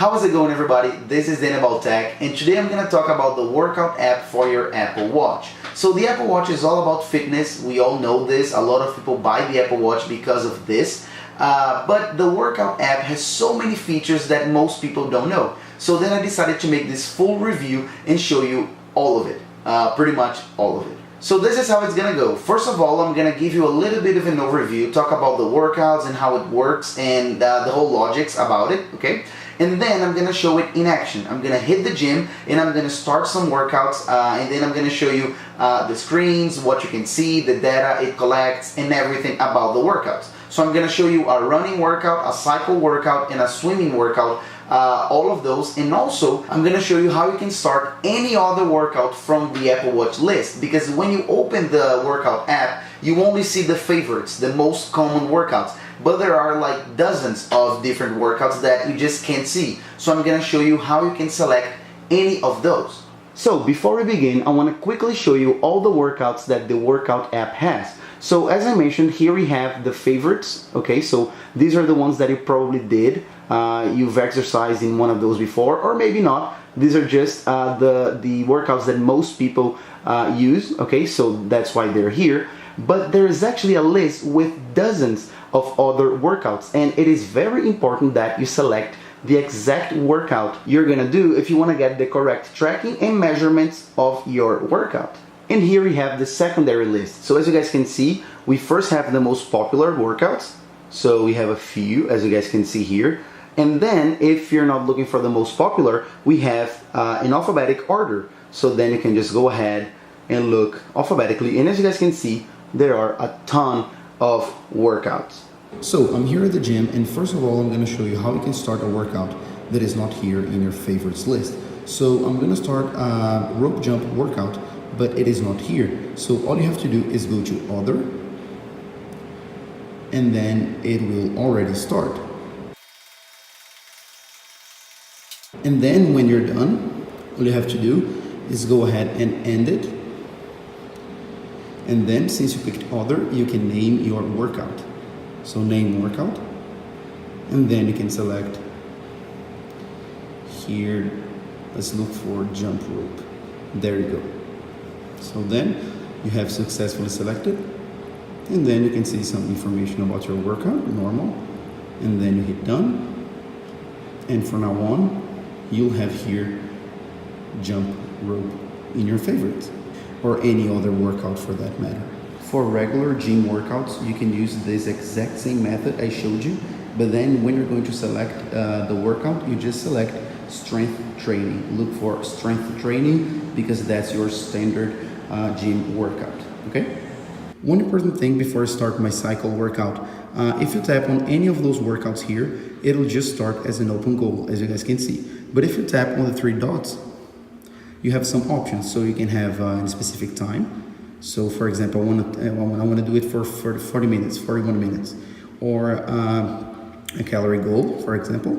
How's it going, everybody? This is Dan About Tech, and today I'm going to talk about the workout app for your Apple Watch. So the Apple Watch is all about fitness. We all know this. A lot of people buy the Apple Watch because of this. But the workout app has so many features that most people don't know. So then I decided to make this full review and show you all of it. Pretty much all of it. So this is how it's gonna go. First of all, I'm gonna give you a little bit of an overview, talk about the workouts and how it works and the whole logics about it, okay? And then I'm gonna show it in action. I'm gonna hit the gym and I'm gonna start some workouts and then I'm gonna show you the screens, what you can see, the data it collects and everything about the workouts. So I'm gonna show you a running workout, a cycle workout, and a swimming workout, all of those. And also, I'm gonna show you how you can start any other workout from the Apple Watch list. Because when you open the workout app, you only see the favorites, the most common workouts. But there are like dozens of different workouts that you just can't see. So I'm gonna show you how you can select any of those. So before we begin, I wanna quickly show you all the workouts that the workout app has. So as I mentioned, here we have the favorites, okay? So these are the ones that you probably did. You've exercised in one of those before, or maybe not. These are just the workouts that most people use, okay? So that's why they're here. But there is actually a list with dozens of other workouts, and it is very important that you select the exact workout you're gonna do if you wanna get the correct tracking and measurements of your workout. And here we have the secondary list. So as you guys can see, we first have the most popular workouts. So we have a few, as you guys can see here. And then if you're not looking for the most popular, we have in alphabetic order. So then you can just go ahead and look alphabetically. And as you guys can see, there are a ton of workouts. So I'm here at the gym, and first of all, I'm going to show you how you can start a workout that is not here in your favorites list. So I'm going to start a rope jump workout, but it is not here. So all you have to do is go to Other, and then it will already start. And then when you're done, all you have to do is go ahead and end it. And then since you picked Other, you can name your workout. So name workout, and then you can select here, let's look for jump rope. There you go. So then you have successfully selected, and then you can see some information about your workout, normal, and then you hit done. And from now on, you'll have here jump rope in your favorites, or any other workout for that matter. For regular gym workouts, you can use this exact same method I showed you, but then when you're going to select the workout, you just select strength training. Look for strength training because that's your standard gym workout, okay? One important thing before I start my cycle workout, if you tap on any of those workouts here, it'll just start as an open goal, as you guys can see. But if you tap on the three dots, you have some options. So you can have a specific time. So for example, I want to do it for 40 minutes, 41 minutes, or a calorie goal, for example,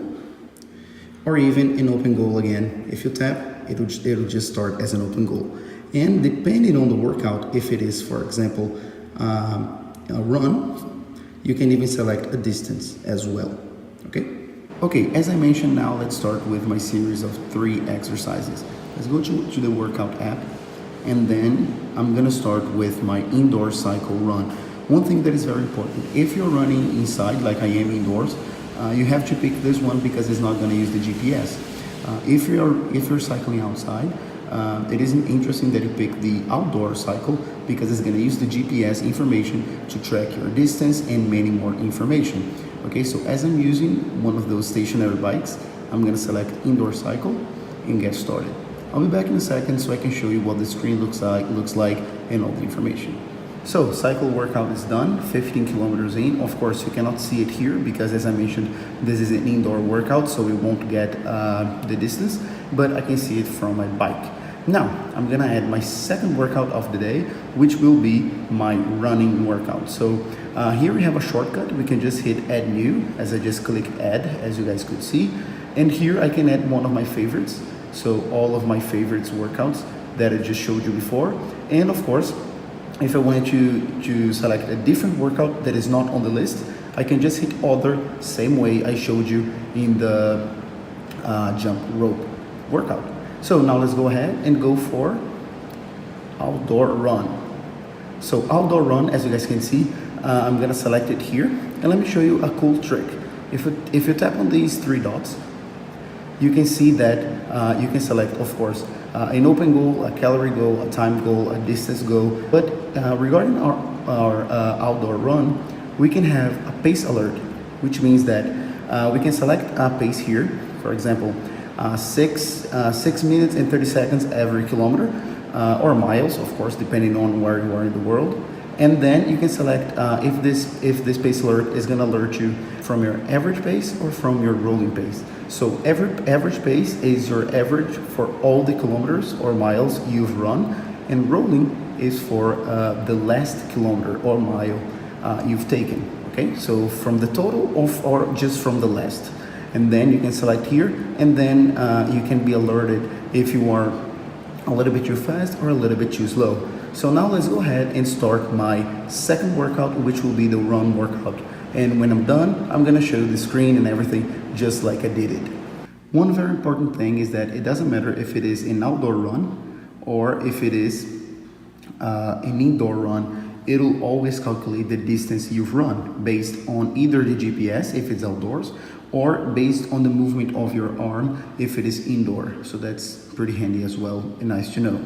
or even an open goal again. If you tap, it'll just start as an open goal. And depending on the workout, if it is, for example, a run, you can even select a distance as well, okay? Okay, as I mentioned, now let's start with my series of 3 exercises. Let's go to the workout app. And then I'm gonna start with my indoor cycle run. One thing that is very important, if you're running inside, like I am indoors, you have to pick this one because it's not gonna use the GPS. If you're cycling outside, it is interesting that you pick the outdoor cycle because it's gonna use the GPS information to track your distance and many more information. Okay, so as I'm using one of those stationary bikes, I'm gonna select indoor cycle and get started. I'll be back in a second so I can show you what the screen looks like and all the information. So cycle workout is done, 15 kilometers in. Of course, you cannot see it here because as I mentioned, this is an indoor workout, so we won't get the distance, but I can see it from my bike. Now, I'm gonna add my second workout of the day, which will be my running workout. So here we have a shortcut. We can just hit add new, as I just clicked add, as you guys could see. And here I can add one of my favorites. So all of my favorites workouts that I just showed you before. And of course, if I wanted to select a different workout that is not on the list, I can just hit other, same way I showed you in the jump rope workout. So now let's go ahead and go for outdoor run. So outdoor run, as you guys can see, I'm gonna select it here, and let me show you a cool trick. If you tap on these three dots, you can see that you can select, of course, an open goal, a calorie goal, a time goal, a distance goal. But regarding our outdoor run, we can have a pace alert, which means that we can select a pace here, for example, 6 minutes and 30 seconds every kilometer, or miles, of course, depending on where you are in the world. And then you can select if this pace alert is going to alert you from your average pace or from your rolling pace. So average pace is your average for all the kilometers or miles you've run, and rolling is for the last kilometer or mile you've taken. Okay, so from the total or just from the last. And then you can select here, and then you can be alerted if you are a little bit too fast or a little bit too slow. So now let's go ahead and start my second workout, which will be the run workout. And when I'm done, I'm gonna show the screen and everything just like I did it. One very important thing is that it doesn't matter if it is an outdoor run or if it is an indoor run, it'll always calculate the distance you've run based on either the GPS if it's outdoors, or based on the movement of your arm if it is indoor. So that's pretty handy as well and nice to know.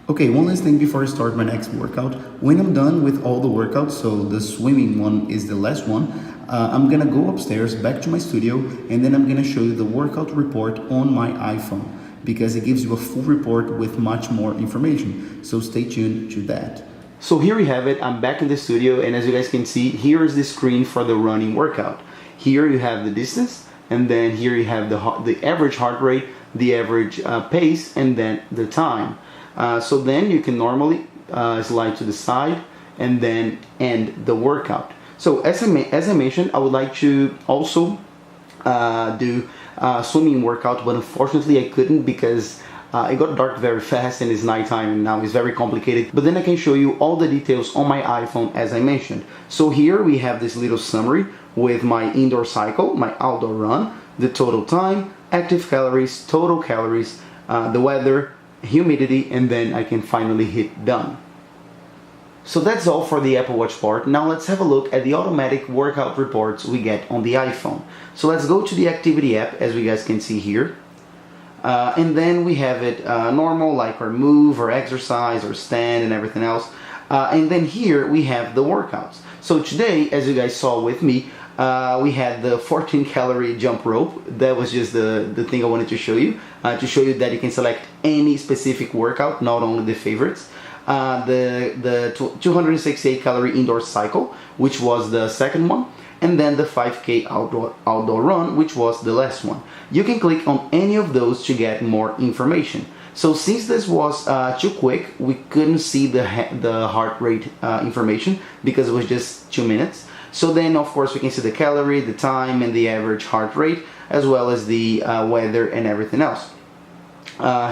Okay, one last thing before I start my next workout. When I'm done with all the workouts, so the swimming one is the last one, I'm gonna go upstairs back to my studio, and then I'm gonna show you the workout report on my iPhone, because it gives you a full report with much more information. So stay tuned to that. So here we have it. I'm back in the studio, and as you guys can see, here is the screen for the running workout. Here you have the distance, and then here you have the average heart rate, the average pace, and then the time. So then you can normally slide to the side and then end the workout. So as I mentioned, I would like to also do a swimming workout, but unfortunately I couldn't because it got dark very fast and it's nighttime and now it's very complicated. But then I can show you all the details on my iPhone as I mentioned. So here we have this little summary with my indoor cycle, my outdoor run, the total time, active calories, total calories, the weather, humidity, and then I can finally hit done. So that's all for the Apple Watch part. Now let's have a look at the automatic workout reports we get on the iPhone. So let's go to the activity app, as you guys can see here. And then we have it normal, like our move or exercise or stand and everything else. And then here we have the workouts. So today, as you guys saw with me, we had the 14-calorie jump rope. That was just the thing I wanted to show you that you can select any specific workout, not only the favorites. The 268-calorie indoor cycle, which was the second one, and then the 5K outdoor run, which was the last one. You can click on any of those to get more information. So since this was too quick, we couldn't see the heart rate information because it was just 2 minutes. So then, of course, we can see the calorie, the time, and the average heart rate, as well as the weather and everything else.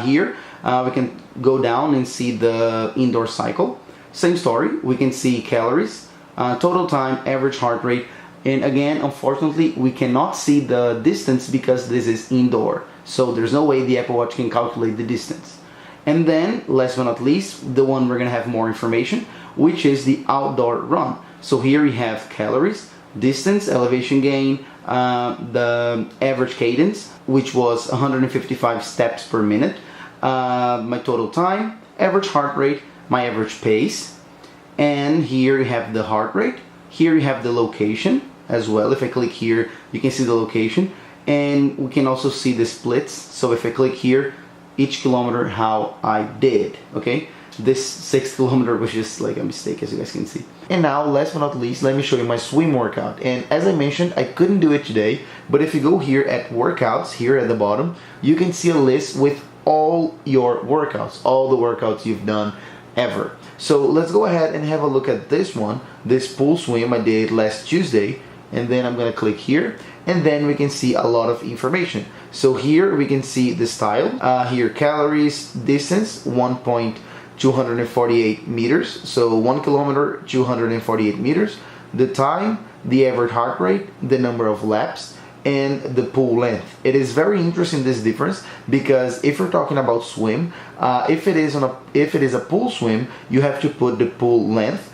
Here, we can go down and see the indoor cycle. Same story. We can see calories, total time, average heart rate, and again, unfortunately, we cannot see the distance because this is indoor. So there's no way the Apple Watch can calculate the distance. And then, last but not least, the one we're gonna have more information, which is the outdoor run. So here we have calories, distance, elevation gain, the average cadence, which was 155 steps per minute, my total time, average heart rate, my average pace, and here you have the heart rate. Here you have the location as well. If I click here, you can see the location, and we can also see the splits. So if I click here, each kilometer how I did, okay? This 6 kilometer was just like a mistake, as you guys can see. And now, last but not least, let me show you my swim workout. And as I mentioned, I couldn't do it today, but if you go here at workouts, here at the bottom, you can see a list with all your workouts, all the workouts you've done ever. So let's go ahead and have a look at this one, this pool swim I did last Tuesday, and then I'm gonna click here, and then we can see a lot of information. So here we can see the style, here calories, distance, 1.248 meters, so 1 kilometer, 248 meters, the time, the average heart rate, the number of laps, and the pool length. It is very interesting, this difference, because if we're talking about swim, if it is a pool swim, you have to put the pool length,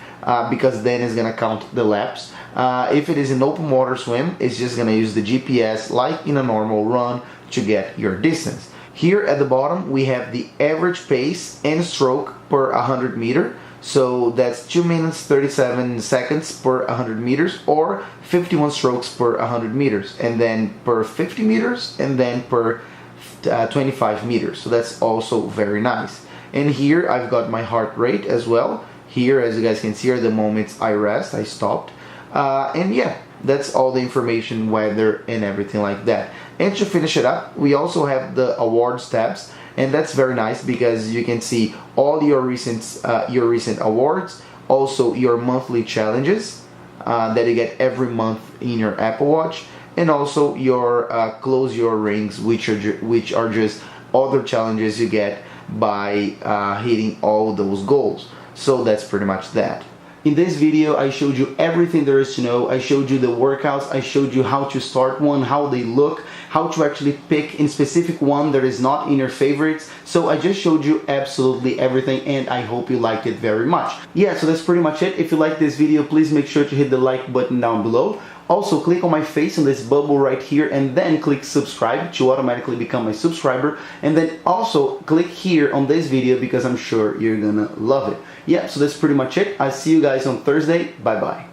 because then it's gonna count the laps. If it is an open water swim, it's just gonna use the GPS like in a normal run to get your distance. Here at the bottom we have the average pace and stroke per 100 meter. So that's 2 minutes 37 seconds per 100 meters, or 51 strokes per 100 meters, and then per 50 meters, and then per 25 meters. So that's also very nice. And here I've got my heart rate as well. Here, as you guys can see, are the moments I rest, I stopped. And yeah, that's all the information, weather and everything like that. And to finish it up, we also have the awards tabs, and that's very nice because you can see all your recent awards, also your monthly challenges that you get every month in your Apple Watch, and also your close your rings, which are just other challenges you get by hitting all those goals. So that's pretty much that. In this video, I showed you everything there is to know. I showed you the workouts, I showed you how to start one, how they look, how to actually pick in specific one that is not in your favorites. So I just showed you absolutely everything, and I hope you liked it very much. Yeah, so that's pretty much it. If you like this video, please make sure to hit the like button down below. Also, click on my face on this bubble right here, and then click subscribe to automatically become my subscriber. And then also click here on this video because I'm sure you're gonna love it. Yeah, so that's pretty much it. I'll see you guys on Thursday. Bye bye.